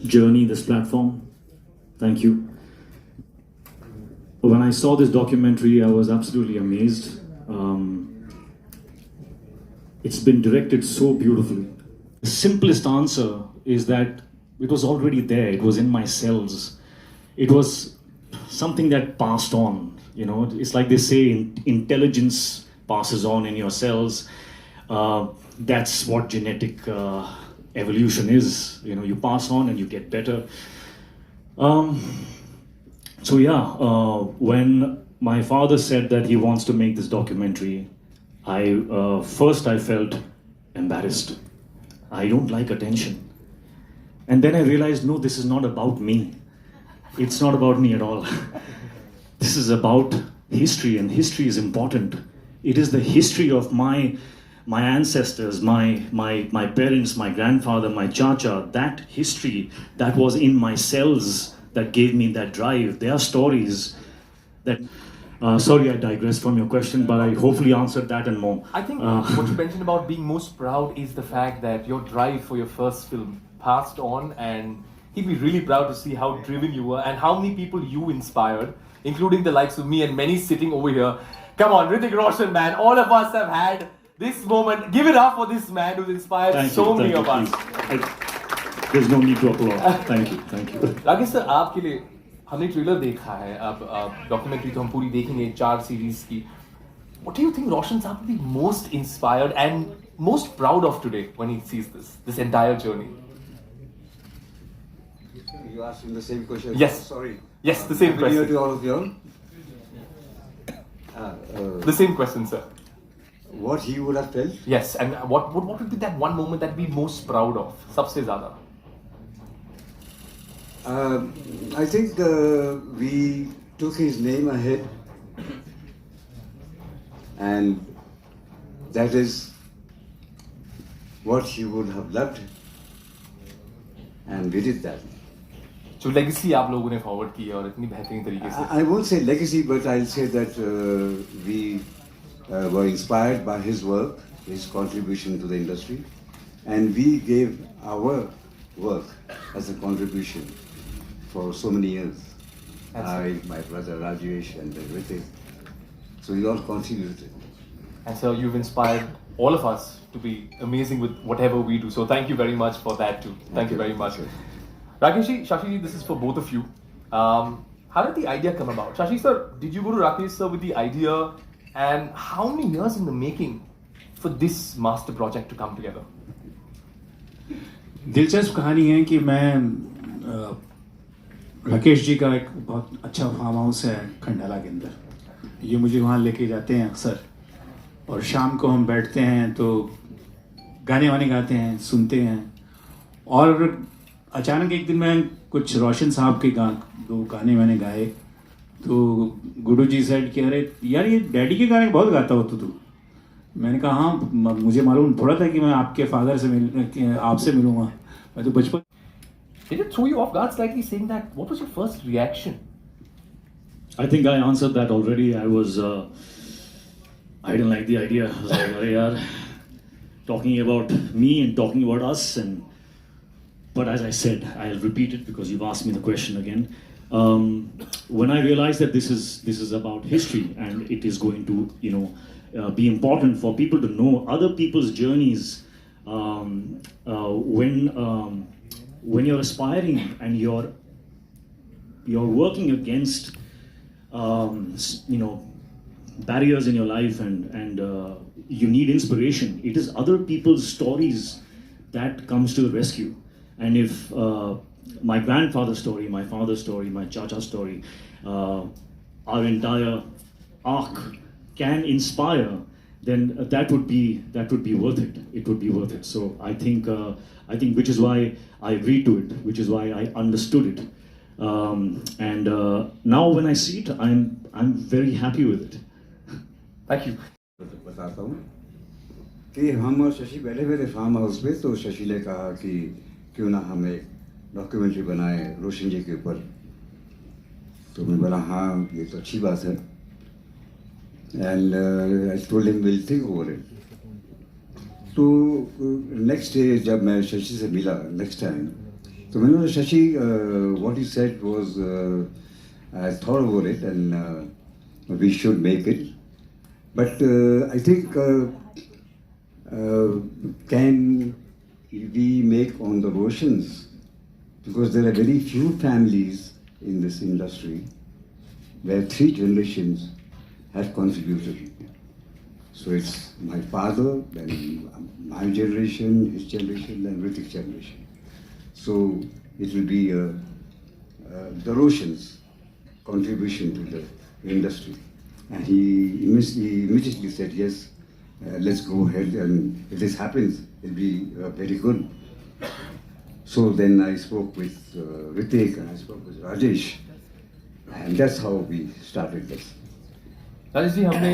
journey, this platform. Thank you. When I saw this documentary, I was absolutely amazed. It's been directed so beautifully. The simplest answer is that it was already there. It was in my cells. It was something that passed on. You know, it's like they say, intelligence passes on in your cells. That's what genetic evolution is. You know, you pass on and you get better. When my father said that he wants to make this documentary, I felt embarrassed. I don't like attention. And then I realized, no, this is not about me. It's not about me at all. This is about history, and history is important. It is the history of my ancestors, my parents, my grandfather, my chacha, that history that was in my cells that gave me that drive. There are stories that... sorry, I digressed from your question, but I hopefully answered that and more. I think what you mentioned about being most proud is the fact that your drive for your first film passed on, and he'd be really proud to see how driven you were and how many people you inspired, including the likes of me and many sitting over here. Come on, Hrithik Roshan, man. All of us have had this moment. Give it up for this man who's inspired many of us. There's no need to applaud. Thank you. Rakesh sir, आपके लिए हमने trailer देखा है, अब documentary तो हम पूरी देखेंगे 4 सीरीज की. What do you think Roshan Saab will be most inspired and most proud of today when he sees this entire journey? You asked him the same question. Yes. Sorry. Yes, the same question. To all of you. The same question, sir. What he would have felt? Yes, and what would be that one moment that we're most proud of? सबसे ज़्यादा. I think we took his name ahead, and that is what he would have loved, and we did that. जो legacy आप लोगों ने forward की है और इतनी बेहतरीन तरीके से. I won't say legacy, but I'll say that we were inspired by his work, his contribution to the industry, and we gave our work as a contribution for so many years. My brother Rajesh and Hrithik. So we all contributed. And so you've inspired all of us to be amazing with whatever we do. So thank you very much for that too. Thank you very much. Rakesh ji, Shashi ji, this is for both of you. How did the idea come about? Shashi sir, did you go to Rakesh sir with the idea? And how many years in the making for this master project to come together? दिलचस्प कहानी है कि मैं राकेश जी का एक बहुत अच्छा farm house है खंडाला के अंदर. ये मुझे वहाँ लेके जाते हैं अक्सर, और शाम को हम बैठते हैं तो गाने वाने गाते हैं, सुनते हैं. और अचानक एक दिन मैं कुछ रोशन साहब के 2 गाने मैंने गाए, तो गुरु जी सेड कि अरे यार, ये डैडी के गाने बहुत गाता हो तू. मैंने कहा हाँ, मुझे मालूम थोड़ा था कि मैं आपके फादर से आपसे मिलूँगा. मैं तो बचपन. Did it throw you off guard slightly saying that? What was your first reaction? I think I answered that already. I didn't like the idea. I was like, "Arey yaar, talking about me and talking about us." But as I said, I'll repeat it because you've asked me the question again. When I realized that this is about history and it is going to, be important for people to know other people's journeys. When you're aspiring and you're working against barriers in your life and you need inspiration, it is other people's stories that comes to the rescue. And if my grandfather's story, my father's story, my chacha's story, our entire arc can inspire, then that would be worth it. It would be worth it. So I think which is why I agreed to it, which is why I understood it, and now when I see it, I'm very happy with it. Thank you. बताता हूँ कि हम और शशि बैठे हुए थे farm house पे, तो शशि ने कहा कि क्यों ना हम एक डॉक्यूमेंट्री बनाए रोशन जी के ऊपर. तो मैं बोला हाँ, ये तो अच्छी बात है. And I told him we'll think over it. तो नेक्स्ट डे जब मैं शशि से मिला next time, So Manoj Shashi, what he said was, I thought about it and we should make it. But I think, can we make on the Roshans? Because there are very few families in this industry where 3 generations have contributed. So it's my father, then my generation, his generation, then Ritik's generation. So it will be the Roshans' contribution to the industry. And he immediately said, yes, let's go ahead, and if this happens, it'll be very good. So then I spoke with Ritik and I spoke with Rajesh, and that's how we started this. Rajesh ji, हमने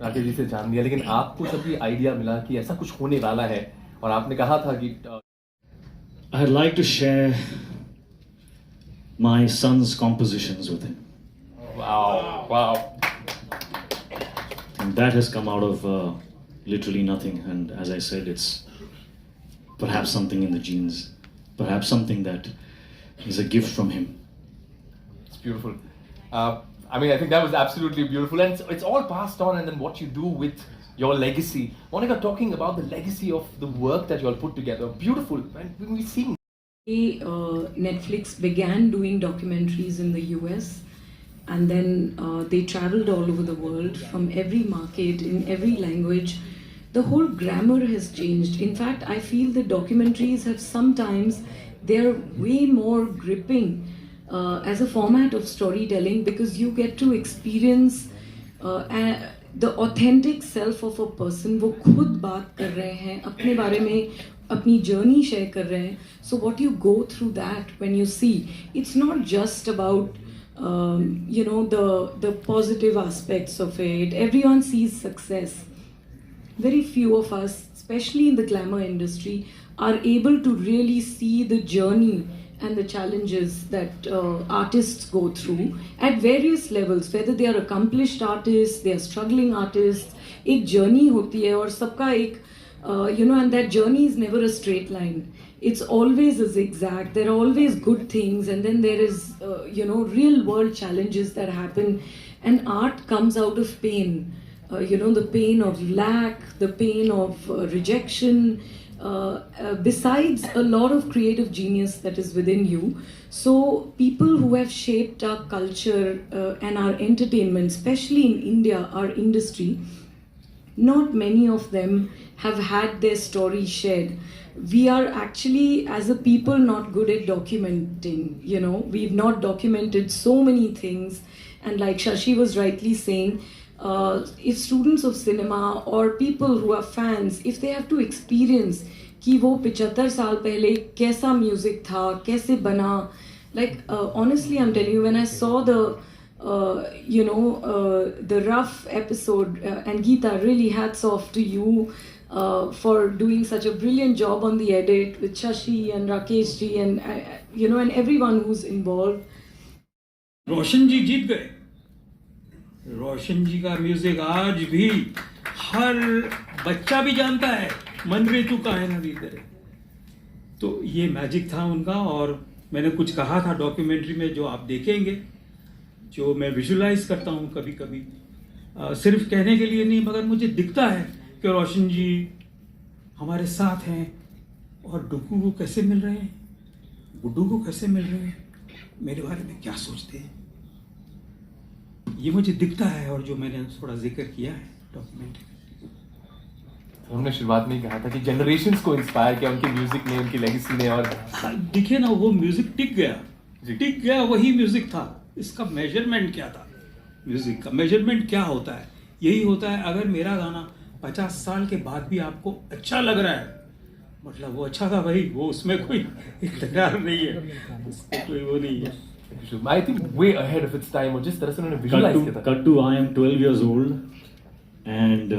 राकेश जी से जान लिया, लेकिन आपको जब ये idea मिला कि ऐसा कुछ होने वाला है और आपने कहा था कि I'd like to share my son's compositions with him. wow. And that has come out of literally nothing. And as I said, it's perhaps something in the genes, perhaps something that is a gift from him. It's beautiful. I mean, I think that was absolutely beautiful, and it's all passed on. And then what you do with your legacy, Monica, talking about the legacy of the work that you all put together, beautiful. And we've seen. Netflix began doing documentaries in the US, and then they traveled all over the world from every market in every language. The whole grammar has changed. In fact, I feel the documentaries have sometimes, they're way more gripping as a format of storytelling, because you get to experience the authentic self of a person. वो खुद बात कर रहे हैं, अपने बारे में अपनी journey share कर रहे हैं. So what you go through that when you see, it's not just about the positive aspects of it. Everyone sees success. Very few of us, especially in the glamour industry, are able to really see the journey and the challenges that artists go through at various levels, whether they are accomplished artists, they are struggling artists. एक journey होती है और सबका एक and that journey is never a straight line. It's always a zigzag. There are always good things, and then there is real world challenges that happen, and art comes out of pain. The pain of lack, the pain of rejection, besides a lot of creative genius that is within you. So people who have shaped our culture and our entertainment, especially in India, our industry, not many of them have had their story shared. We are actually, as a people, not good at documenting. We've not documented so many things, and like Shashi was rightly saying, if students of cinema or people who are fans, if they have to experience कि वो 75 साल पहले कैसा music था, कैसे बना, like honestly I'm telling you, when I saw the the rough episode, and Geeta, really hats off to you for doing such a brilliant job on the edit with Shashi and Rakesh ji and and everyone who's involved. रोशन जी जीत गए. रोशन जी का music आज भी हर बच्चा भी जानता है, मन रे तू काहे ना दी तेरे. तो ये मैजिक था उनका. और मैंने कुछ कहा था डॉक्यूमेंट्री में, जो आप देखेंगे, जो मैं विजुलाइज करता हूँ कभी कभी, सिर्फ कहने के लिए नहीं, मगर मुझे दिखता है कि रोशन जी हमारे साथ हैं और डुगू को कैसे मिल रहे हैं, गुड्डू को कैसे मिल रहे हैं, मेरे बारे में क्या सोचते हैं, ये मुझे दिखता है. और जो मैंने थोड़ा जिक्र किया है डॉक्यूमेंट्री, हमने शुरुआत में ही कहा था कि जनरेशंस को इंस्पायर किया उनके म्यूजिक ने, उनकी लेगेसी ने. और दिखे ना, वो म्यूजिक टिक गया, वही म्यूजिक था. इसका मेजरमेंट क्या था? म्यूजिक का मेजरमेंट क्या होता है? यही होता है, अगर मेरा गाना 50 साल के बाद भी आपको अच्छा लग रहा है, मतलब वो अच्छा था भाई, वो उसमें कोई तकरार नहीं है, उसमें कोई वो नहीं है. I think way ahead of its time, और जिस तरह से उन्होंने विजुलाइज किया था. Cut to I am 12 years old, and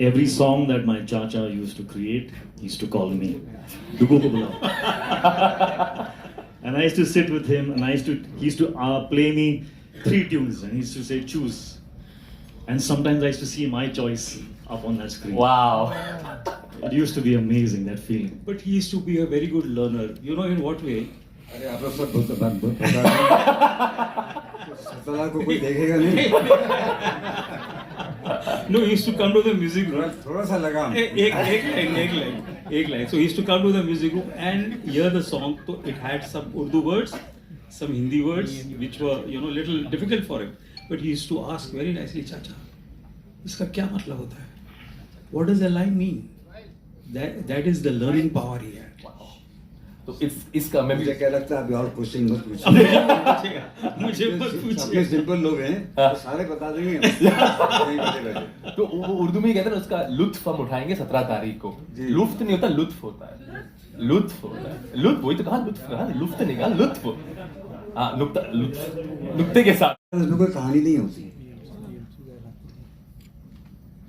every song that my chacha used to create, he used to call me Dugu ko bulao. And I used to sit with him, and he used to play me 3 tunes, and he used to say choose. And sometimes I used to see my choice up on that screen. Wow. It used to be amazing, that feeling. But he used to be a very good learner. You know in what way? अरे आप लोग सब सतला को कोई देखेगा नहीं. No, he used to come to the music room. थोड़ा सा लगाम. एक line. So he used to come to the music room and hear the song. So it had some Urdu words, some Hindi words, which were little difficult for him. But he used to ask very nicely, Chacha, इसका क्या मतलब होता है? What does the line mean? That is the learning power he had. तो इसका मैं मुझे क्या लगता है अभी और क्वेश्चन मत पूछिए. मुझे मत अपने पूछिए. सिंपल लोग हैं तो सारे बता देंगे. नहीं बैठे. तो वो उर्दू में ही कहते हैं ना, उसका लुत्फ हम उठाएंगे 17 तारीख को. लुत्फ नहीं होता, लुत्फ होता है. लुत्फ होता है. लुत्फ वही तो कहा, लुत्फ कहा, लुत्फ नहीं कहा, लुत्फ. हाँ, नुक्ते के साथ. इसमें कोई कहानी नहीं होती.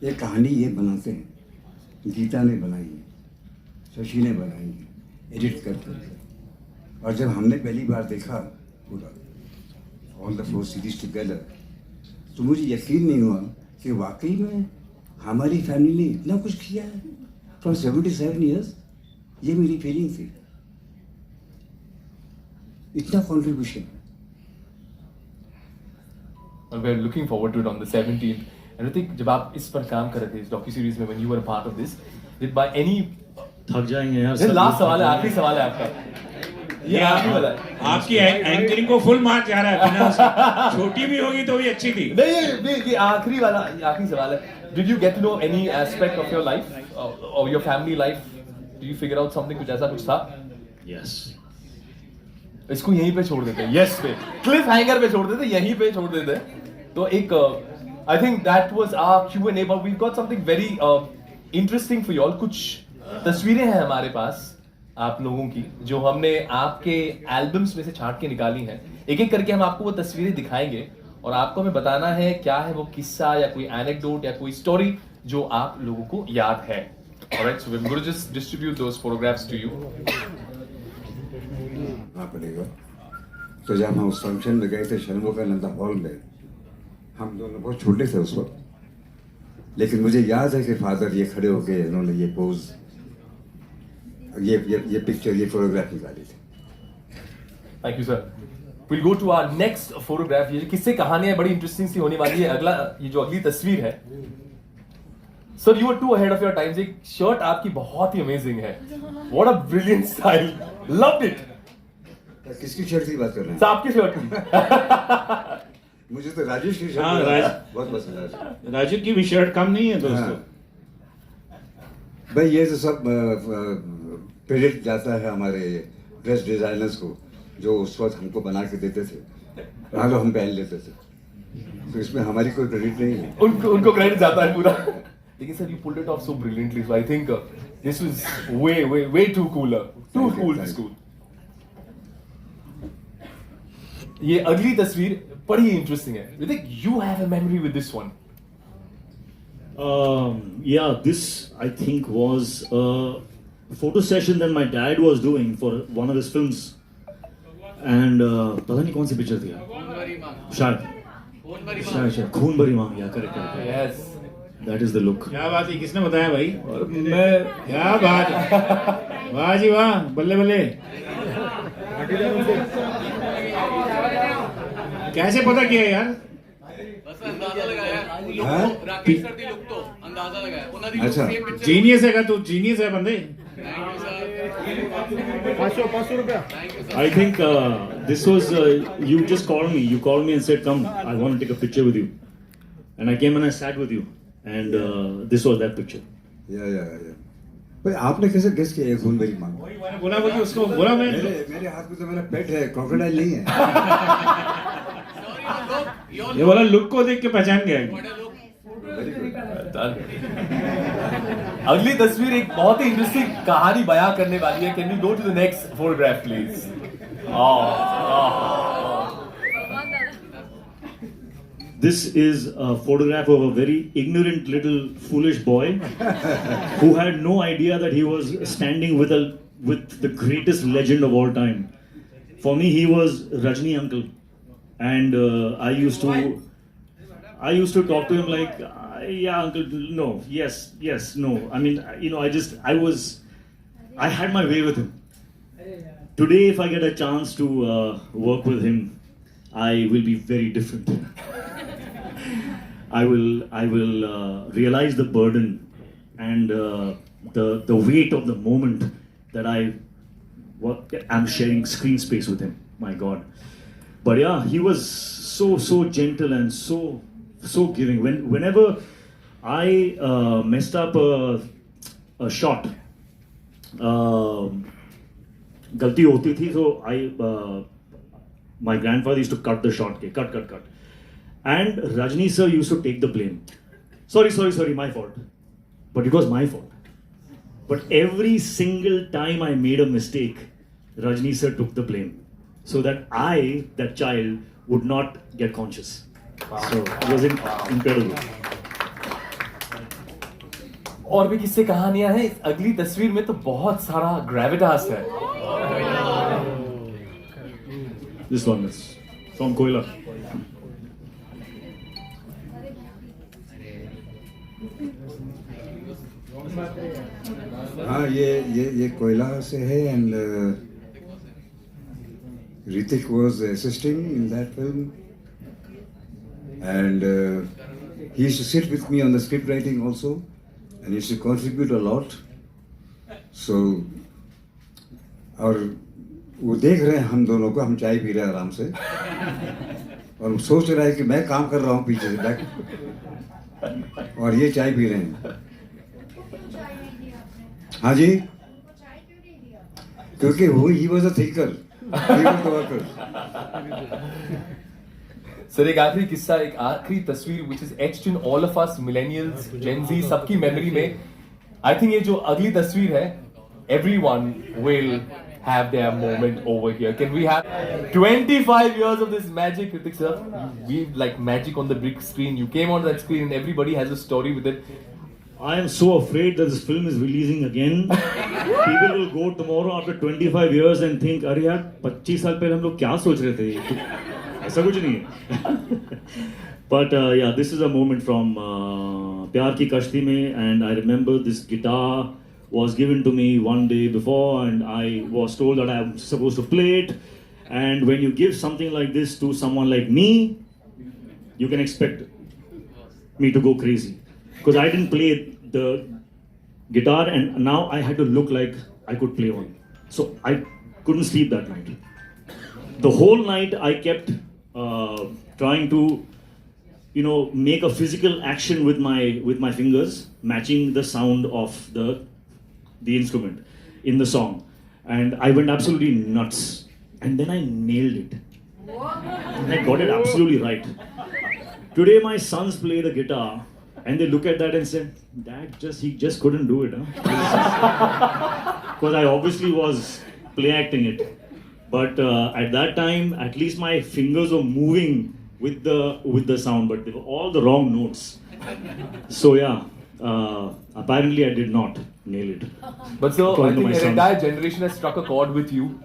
ये कहानी ये बनाते हैं. गीता ने बनाई है, शशि ने बनाई है, एडिट करते हैं. और जब हमने पहली बार देखा पूरा ऑल द 4 सीरीज टुगेदर, तो मुझे यकीन नहीं हुआ कि वाकई में हमारी फैमिली ने इतना कुछ किया है फ्रॉम 77 ईयर्स. ये मेरी फीलिंग थी. इतना contribution. We're looking forward to it on the 17th. And I think जब आप इस पर काम कर रहे थे इस डॉक्यू सीरीज में, when you were a part of this, did by any थक जाएंगे यार. लास्ट सवाल है, आखिरी सवाल है आपका. ये आखिरी वाला है. आपकी एंकरिंग को फुल मार्क जा रहा है बिना उसके. छोटी भी होगी तो भी अच्छी थी. नहीं, ये आखिरी वाला, ये आखिरी सवाल है. Did you get to know any aspect of your life or your family life? Did you figure out something? कुछ ऐसा कुछ था? Yes. इसको यहीं पे छोड़ देते हैं. यस पे क्लिफ हैंगर पे छोड़ देते, यहीं पे छोड़ देते. तो एक I think that was our Q&A, but we got something very interesting for you all. कुछ तस्वीरें हैं हमारे पास आप लोगों की जो हमने आपके एल्बम्स में से छांट के निकाली हैं. एक एक करके हम आपको वो तस्वीरें दिखाएंगे और आपको हमें बताना है क्या है वो किस्सा या कोई एनेक्डोट या कोई स्टोरी जो आप लोगों को याद है. Alright, so we will just distribute those photographs to you. पड़ेगा. तो जब हम उस फंक्शन में गए थे षणमुखानंद हॉल में, हम दोनों बहुत छोटे थे उस वक्त, लेकिन मुझे याद है कि फादर ये खड़े होके इन्होंने ये पोज, ये पिक्चर, ये फोटोग्राफ निकाली थी. Thank you sir. Will go to our next photograph. ये किससे कहानियां बड़ी इंटरेस्टिंग सी होने वाली है. ये जो अगली तस्वीर है, sir you are too ahead of your times. एक शर्ट आपकी बहुत ही अमेजिंग है. What a brilliant style. Loved it. किसकी शर्ट की बात कर रहे हैं? आपकी शर्ट की. मुझे तो राजेश की शर्ट बहुत पसंद है. राजू की भी शर्ट कम नहीं है दोस्तों. भाई ये तो सब क्रेडिट जाता है हमारे ड्रेस डिजाइनर्स को, जो उस वक्त हमको बना के देते थे, तो हम पहन लेते थे. तो इसमें हमारी कोई क्रेडिट नहीं है. उनको क्रेडिट जाता है पूरा. लेकिन sir you pulled it off so brilliantly. So I think this was way too cooler. Too cool this cool. ये अगली तस्वीर बड़ी इंटरेस्टिंग है. I think you have a memory with this one. Yeah, this I think was a photo session that my dad was doing for one of his films, and पता नहीं कौन सी picture थी शायद खून भरी मांग. या correct. Yes. That is the look. क्या बात है, किसने बताया भाई? और मैं क्या बात है. वाह जी वाह, बल्ले बल्ले. कैसे पता किया यार? बस अंदाजा लगाया. हाँ? राकेश सर दी लुक तो अंदाजा लगाया. ਉਹਨਾਂ ਦੀ अच्छा. same picture. जीनियस है का तू? जीनियस है बंदे. Thank you, sir. 500 रुपया. Thank you, sir. I think this was you just called me. You called me and said, "Come, I want to take a picture with you." And I came and I sat with you, and this was that picture. या. भाई आपने कैसे guess किया खून भरी मांग? मैंने बोला वो कि उसको बोला मैं. मेरे हाथ में तो मेरा पेट है, क्रोकोडाइल नहीं है. Your ये बोला लुक को देख के पहचान गया. what a look. अगली तस्वीर एक बहुत ही इंटरेस्टिंग कहानी बयां करने वाली है. Can we go to the next photograph please? This is a photograph of a very ignorant little foolish boy who had no idea that he was standing with the greatest legend of all time. For me, he was Rajni uncle, and I used to talk to him like Yeah, uncle. No. Yes. Yes. No. I mean, I had my way with him. Today, if I get a chance to work with him, I will be very different. I will realize the burden and the weight of the moment that I'm sharing screen space with him. My God. But yeah, he was so gentle and so giving. Whenever I messed up a shot, गलती होती थी, so my grandfather used to cut the shot, cut, and Rajni sir used to take the blame. Sorry, my fault. But it was my fault. But every single time I made a mistake, Rajni sir took the blame, so that that child, would not get conscious. So it was incredible. और भी किस्से कहानियां हैं. इस अगली तस्वीर में तो बहुत सारा ग्रेविटास है. This one is from Koila. हाँ, ये कोयला से है. And Ritik was assisting in that film, and he used to sit with me on the script writing also, and used to contribute a lot. So, और वो देख रहे हैं हम दोनों को, हम चाय पी रहे हैं आराम से, और सोच रहा है कि मैं काम कर रहा हूँ पीछे से बैक, और ये चाय पी रहे हैं. हाँ जी, क्योंकि वो he was a thinker. Sir, एक आखिरी किस्सा, एक आखिरी तस्वीर which is etched in all of us millennials, Gen Z, सबकी मेमोरी में. I think ये जो अगली तस्वीर है, everyone will have their moment over here. Can we have 25 years of this magic, Ritik sir? We like magic on the big screen. You came on that screen and everybody has a story with it. I am so afraid that this film is releasing again. People will go tomorrow after 25 years and think, अरे यार 25 साल पहले हम लोग क्या सोच रहे थे? ऐसा कुछ नहीं है. But yeah, this is a moment from प्यार की कश्ती में, and I remember this guitar was given to me one day before, and I was told that I am supposed to play it. And when you give something like this to someone like me, you can expect me to go crazy. Because I didn't play the guitar, and now I had to look like I could play one. So I couldn't sleep that night. The whole night I kept trying to, make a physical action with my fingers, matching the sound of the instrument in the song, and I went absolutely nuts. And then I nailed it. And I got it absolutely right. Today my sons play the guitar. And they look at that and say, Dad, he just couldn't do it, huh? Because I obviously was play acting it. But at that time, at least my fingers were moving with the sound, but they were all the wrong notes. So yeah, apparently I did not nail it. But so I According to think my an sons. entire generation has struck a chord with you.